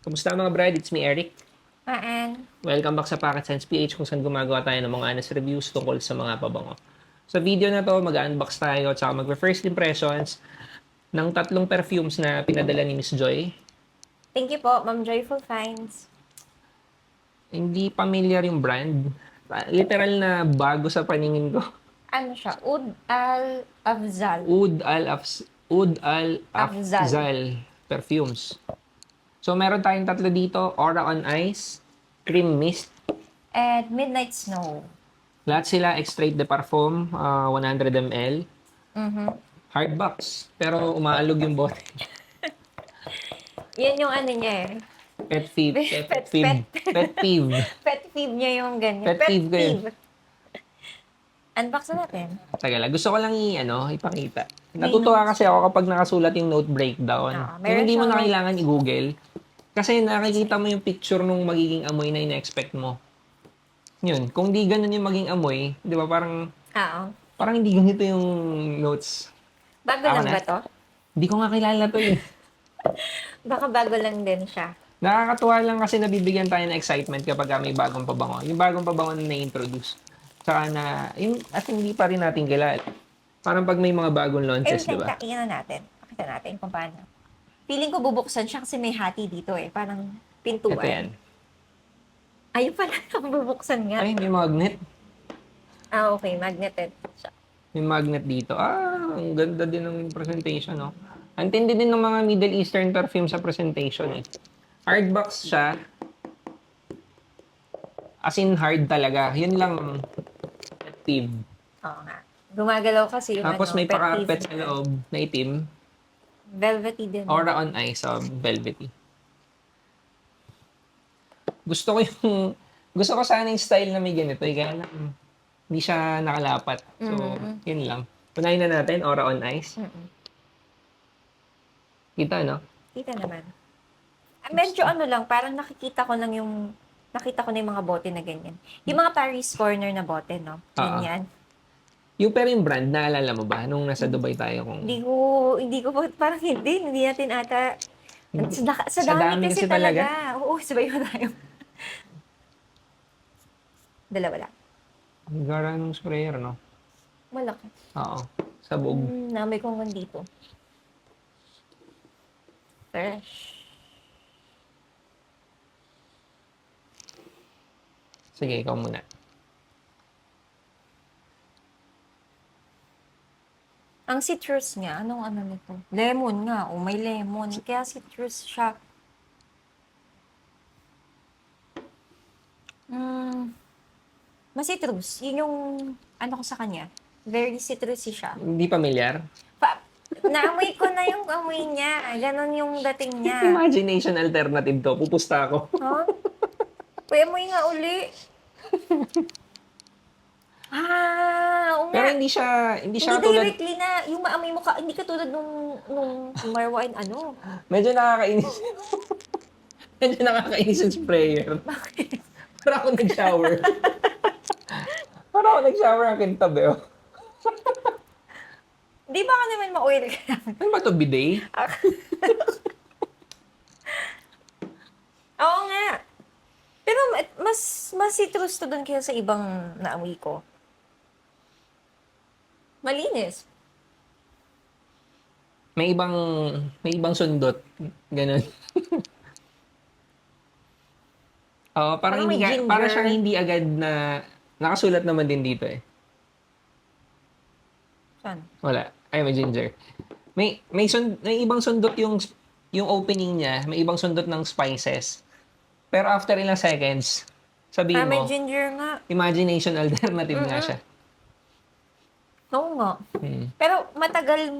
Kumusta mga brad? It's me, Eric. Maan. Welcome back sa Pocket Sense PH kung saan gumagawa tayo ng mga honest reviews tungkol sa mga pabango. Sa video na to, mag-unbox tayo at saka mag-first impressions ng tatlong perfumes na pinadala ni Miss Joy. Thank you po, Ma'am Joyful Finds. Hindi familiar yung brand. Literal na bago sa paningin ko. Ano siya? Oud Al-Afzal. Oud Al Afzal. Afzal perfumes. So meron tayong tatlo dito, Aura on Ice, Cream Mist, And Midnight Snow. lahat sila extrait de parfum, 100 ml. Mhm. Hard box, pero umaalog yung bote. Yan yung ano niya eh. Pet peeve. Pet, Pet peeve. Pet peeve niya yung ganyan. Pet peeve ko yun. Unbox na natin. Taga lang. Gusto ko lang ipakita. Natutuwa kasi ako kapag nakasulat yung note breakdown. Ah, Yung meron hindi mo siyang na kailangan i-google. Kasi nakikita mo yung picture nung magiging amoy na ina-expect mo. Yun. Kung di ganun yung maging amoy, di ba Oo. parang hindi ganito yung notes. Bago Ako lang na? ba to? Hindi ko nga kilala to eh. Baka bago lang din siya. Nakakatuwa lang kasi nabibigyan tayo ng excitement kapag may bagong pabango. Yung bagong pabango na na-introduce. Tsaka at hindi pa rin natin kilala. Parang pag may mga bagong launches, di ba? Tingnan natin. Pakita natin kung paano. Feeling ko bubuksan siya kasi may hati dito eh. Parang Ito pintuan. yan. Ayun pala, bubuksan nga. Ay, may magnet. Ah, okay. Magneted siya. May magnet dito. Ang ganda din ng presentation, no? Ang tindi din ng mga Middle Eastern perfume sa presentation, eh. Hardbox siya. As in hard talaga. Yun lang ang pet peeve. Oo nga. Gumagalaw kasi yung Tapos may pet peeve pa-carpet sa niya. loob na itim. Velvety din. Aura on Ice, velvety. Gusto ko sana yung style na may ganito. Kaya lang, hindi siya nakalapat. So, yun lang. Punayin na natin, Aura on Ice. Kita, no? Kita naman. Medyo ano lang, parang nakita ko na yung mga bote na ganyan. Yung mga Paris Corner na bote, no? Ganyan. Pero yung brand, naalala mo ba? Nung nasa Dubai tayo kung... Hindi ko, parang hindi natin ata, sa dami kasi talaga. Oo, sabay pa tayo. Dalawa lang. Ang gara ng sprayer, no? Malaki. Oo. Sabog. Namay ko hanggang dito. Fresh. Sige, ikaw muna. Ang citrus niya, anong ano nito? Lemon nga, may lemon. Kaya citrus siya. Mas-citrus. Yun yung ano ko sa kanya. Very citrusy siya. Hindi familiar? Naamoy ko na yung amoy niya. Ganon yung dating niya. Imagination alternative to. Pupusta ako. Huh? Uy, amoy nga uli. Oo Pero nga. hindi siya Hindi katulad... directly na, yung maamoy mo hindi katulad nung Marwa and ano. Medyo nakakainis. Medyo nakakainis yung sprayer. Bakit? Para ako nag-shower. Para ako nag-shower ang kintabi, oh. Di ba ka naman ma-oil ka naman? Ano ba to, bidet? Oo nga. Pero mas citrus to dun kaya sa ibang naamoy ko. Malinis. May ibang sundot. Ganun. Oo, Parang may ginger. para siyang hindi agad na nakasulat naman din dito eh. Saan? Wala. Ay, may ginger. May ibang sundot yung opening niya, may ibang sundot ng spices. Pero after ilang seconds, sabihin May mo, ginger nga. imagination alternative nga siya. Oo nga. Pero matagal,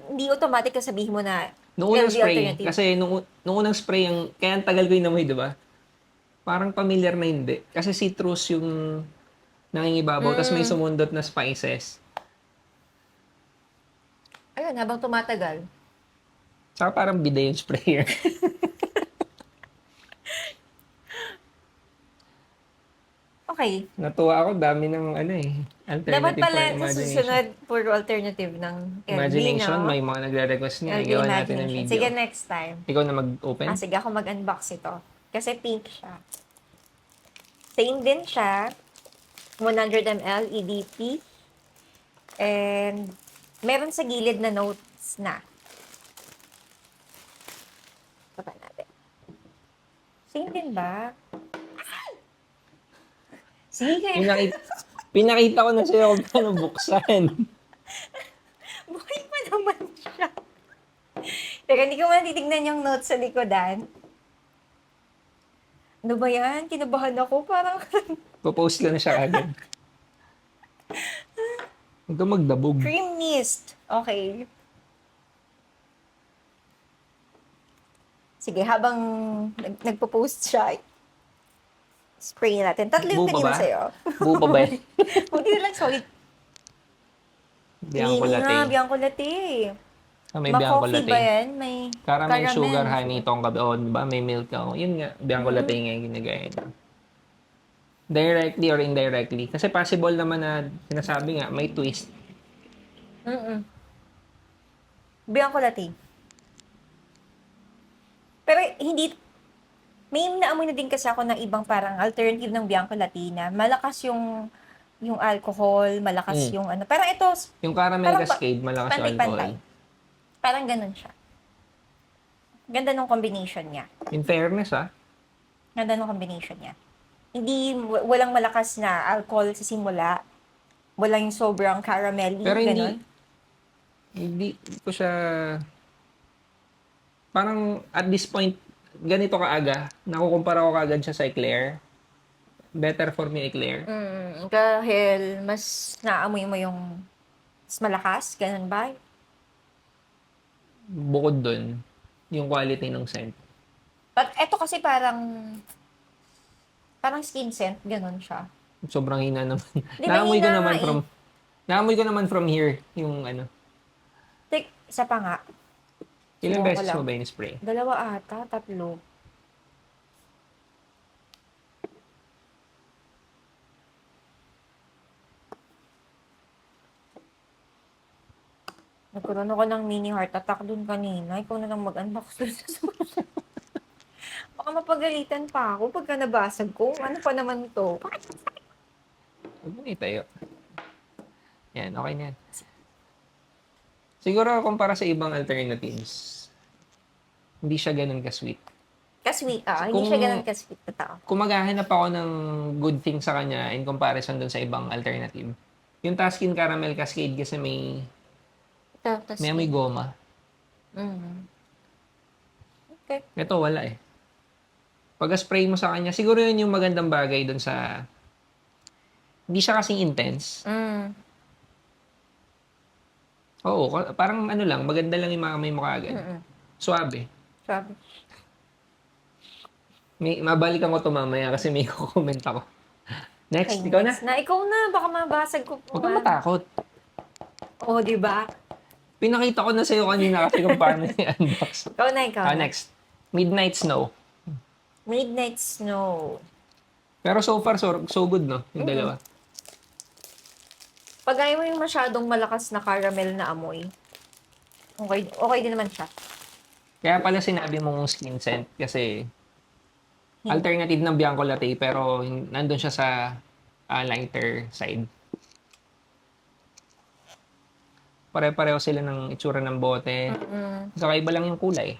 hindi automatic ka sabihin mo na Nung unang healthy spray, alternative. kasi nung unang spray, kaya ang tagal ko yung namoy, di ba? Parang familiar na hindi. Kasi citrus yung nangingibabaw, tapos may sumundot na spices. Ayun, habang tumatagal. Saka parang bidet yung sprayer. Okay. Natuwa ako, dami ng ano eh. Dapat Alternative for pala sa imagination. susunod, puro alternative ng LB, Imagination, no? may mga nagre-request niya. LB Gawa natin ng Imagination. video. Sige, next time. Ikaw na mag-open? Sige, ako mag-unbox ito. Kasi pink siya. Same din siya. 100 ml EDP. And meron sa gilid na notes na. Baba natin. Same din ba? Sige. Pinakita ko na sa'yo kung paano buksan. Buhay pa naman siya. Teka, hindi ko man titignan yung notes sa likodan. Ano ba yan? Kinabahan ako. Parang, Popost ko na siya agad. Huwag ka magdabog. cream mist. Okay. Sige, habang nagpo-post siya, spray natin. Tatlo yung Buo pa kanina ba? sa'yo. Buo pa ba yan? Buti na lang solid. Bianco Hindi nga, latte. Bianco latte. May Bianco Ma-coffee latte. ba yan? May Caramel, sugar, caramel. honey, tong kabe. O, diba? May milk ako. Yun nga, Bianco latte nga yung ginagaya niya. Directly or indirectly. Kasi possible naman na sinasabi nga, may twist. Bianco latte. Pero hindi, may naamoy na din kasi ako ng ibang parang alternative ng Bianco latte na malakas yung alcohol, malakas yung ano. Parang ito, Yung caramel Parang cascade, malakas yung pantay-pantay. alcohol. Parang ganun siya. Ganda ng combination niya. In fairness, Ganda ng combination niya. Hindi, walang malakas na alcohol sa simula. Walang yung sobrang caramelly, Pero ganun. hindi ko siya, parang at this point, ganito kaaga, nakukumpara ko kaagad siya sa Eclair. Better for me, Eclair. Dahil mas naamoy mo yung mas malakas, ganun ba? Bukod dun, yung quality ng scent. But eto kasi parang skin scent, ganun siya. Sobrang hina naman. Di ba Naamoy ko hina naman nga from, naamoy ko naman from here, yung ano. Isa pa nga. Ilang Subukan ko beses lang. mo ba yung spray? 2 ata, 3. Nagkaroon ako ng mini heart attack dun kanina. Ikaw na lang mag-unbox dun sa susunod. Baka mapagalitan pa ako pagka nabasag ko. Ano pa naman to? Huwag mo na itayo. Yan, okay na yan. Siguro, kumpara sa ibang alternatives, hindi siya ganun ka-sweet. Ka-sweet, hindi siya ganun ka-sweet na tao. Kung maghahanap ako ng good thing sa kanya in comparison dun sa ibang alternative, yung Taskin Caramel Cascade kasi may amoy goma. Okay. Ito, wala eh. Pag-spray mo sa kanya, siguro yun yung magandang bagay dun sa... Hindi siya kasing intense. Oo, parang ano lang, maganda lang yung maamoy mo kaagad. Suabe. Sabi. Mabalikan ko to mamaya kasi may kukomment ako. Next, Okay, ikaw na. next na. Ikaw na, baka mabasag ko po. Huwag kang matakot. Oo, di ba? Pinakita ko na sa'yo kanina kasi kung paano i-unbox. Ikaw na. Next. Midnight Snow. Midnight Snow. Pero so far, so good, no? Yung dalawa. Pag ayaw mo yung masyadong malakas na caramel na amoy, okay din naman siya. Kaya pala sinabi mong skin scent kasi alternative ng Bianco Latte pero nandun siya sa lighter side. Pare-pareho sila ng itsura ng bote. Saka iba lang yung kulay.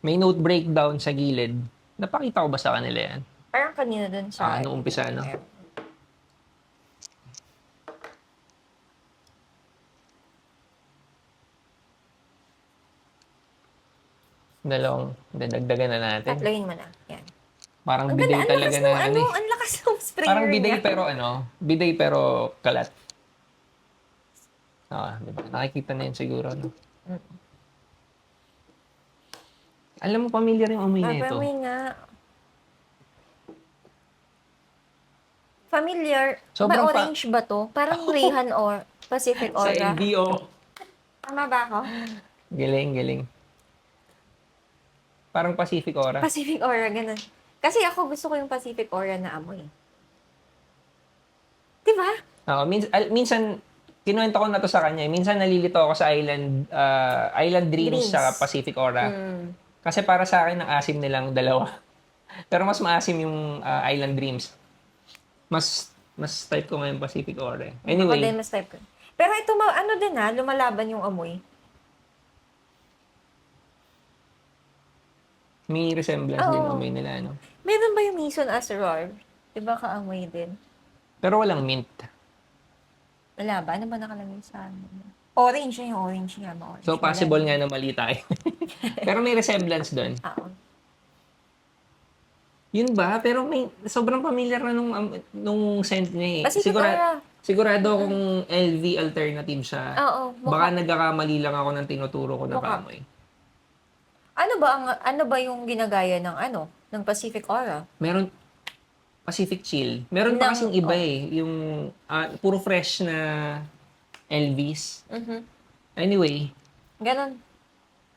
May note breakdown sa gilid. Napakita ko ba sa kanila yan? Parang kanina dun sa... Noong umpisa, no? Dagdagan na natin. Tatloyin mo na. Yan. Parang Ang biday ganda, talaga na ano eh. ang lakas ng sprayer Parang biday niya. pero biday pero kalat. Diba? Nakikita na yun siguro, no? Alam mo, familiar yung amoy na ito. Amoy nga. Familiar. Sobrang Orange ba to? Parang Rehan or Pacific Sa Aura. LDO. Tama ba ako? Galing. Parang Pacific Aura. Pacific Aura, ganun. Kasi ako gusto ko yung Pacific Aura na amoy. Minsan, kinuwento ko na to sa kanya. Minsan nalilito ako sa Island Dreams Dreams. sa Pacific Aura. Mm. Kasi para sa akin, ang asim nilang dalawa. Pero mas maasim yung Island Dreams. Mas type ko ngayon Pacific Aura. Ako Anyway, din, mas type ko. Pero ito, ano din ha, lumalaban yung amoy. may resemblance din Oo. amoy nila, no? Meron ba yung Maison Aurore? Diba kaamoy din? Pero walang mint. Wala ba? Ano ba nakalagay sa ano? Orange yung orange niya. Orange. So, possible nga na mali tayo. Pero may resemblance doon. Oo. Yun ba? Pero sobrang familiar na nung scent niya eh. Pacific Aura. Sigurado akong LV alternative siya. Oo. Baka nagkakamali lang ako ng tinuturo ko na Mukha. kamoy. Ano ba yung ginagaya ng Pacific Aura? Meron Pacific Chill. Meron pa Ng- kasing iba eh. Yung puro fresh na LVs. Mhm. Anyway, Ganon.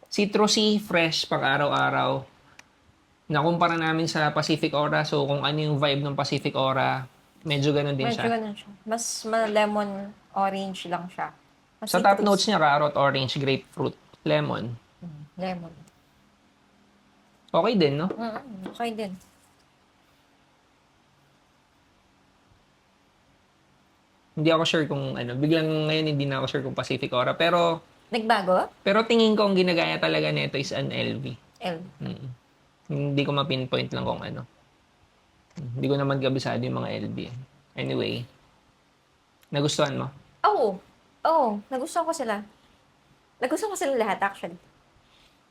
citrusy, fresh pang araw-araw. Nakumpara namin sa Pacific Aura. So, kung ano yung vibe ng Pacific Aura, medyo ganun din Medyo siya. ganon siya. Mas lemon orange lang siya. Mas Sa top citrus. notes niya, carrot, orange, grapefruit, lemon. Lemon. Okay din, no? Okay din. Hindi ako sure kung ano. Biglang ngayon hindi na ako sure kung Pacific Aura. Nagbago? Pero tingin ko ang ginagaya talaga nito is an LV. L. Mm. Hindi ko ma-pinpoint lang kung ano. Hindi ko naman kabisado yung mga LV. Anyway, nagustuhan mo? Oo. Oo. Nagustuhan ko sila. Nagustuhan ko sila lahat actually.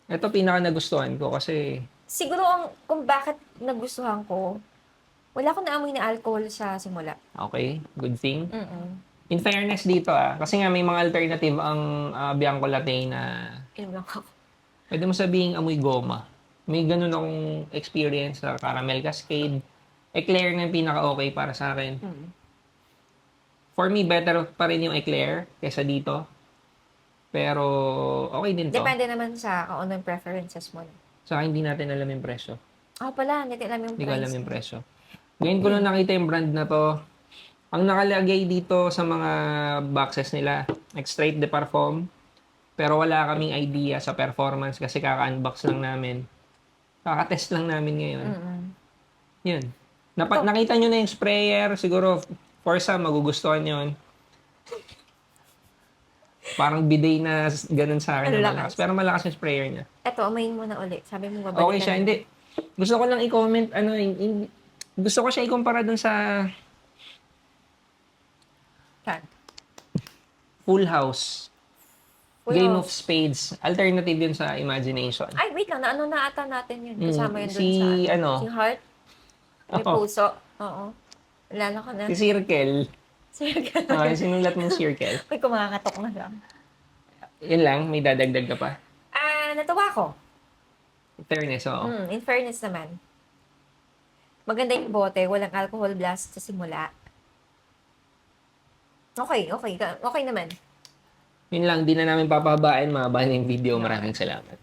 Ito pinaka nagustuhan ko kasi Siguro kung bakit nagustuhan ko, wala akong naamoy na alcohol sa simula. okay, good thing. Mm-mm. In fairness dito kasi nga may mga alternative ang Bianco Latte na Inom lang ako. pwede mo sabihing amoy goma. May ganun akong experience sa caramel cascade. Eclair na yung pinaka-okay para sa akin. Mm. For me, better pa rin yung eclair kaysa dito. Pero, okay din to. Depende naman sa kung ano yung preferences mo. Sa akin, hindi natin alam yung presyo. Pala, hindi ko alam yung Hindi ko price. alam yung presyo. Ngayon ko lang nakita yung brand na to. Ang nakalagay dito sa mga boxes nila, Extrait de Parfum. Pero wala kaming idea sa performance kasi kaka-unbox lang namin. Kaka-test lang namin ngayon. Mm-mm. Yun. Nakita nyo na yung sprayer. Siguro, for some, magugustuhan yon. Parang bidet na ganun sa akin. Na malakas. Pero malakas yung sprayer niya. Eto, amayin mo na ulit. Sabi mo, babalik Okay siya. Hindi. Gusto ko lang i-comment, gusto ko siya ikumpara dun sa Full House. Game of Spades. Alternative yun sa Imagination. Ay, wait lang. Ano na ata natin yun? Kasama yun dun Si, sa... ano? Si Heart? May Oo. puso? Oo. Lalo ka na. Si Circle. Sige. Sinulat mong Circle. May kumakatok na lang. Yun lang, may dadagdag ka pa. Natuwa ko. In fairness, oo. In fairness naman. Maganda yung bote. Walang alcohol blast sa simula. Okay. Okay naman. Yun lang, di na namin papahabaan. Mahaba na yung video. Maraming salamat.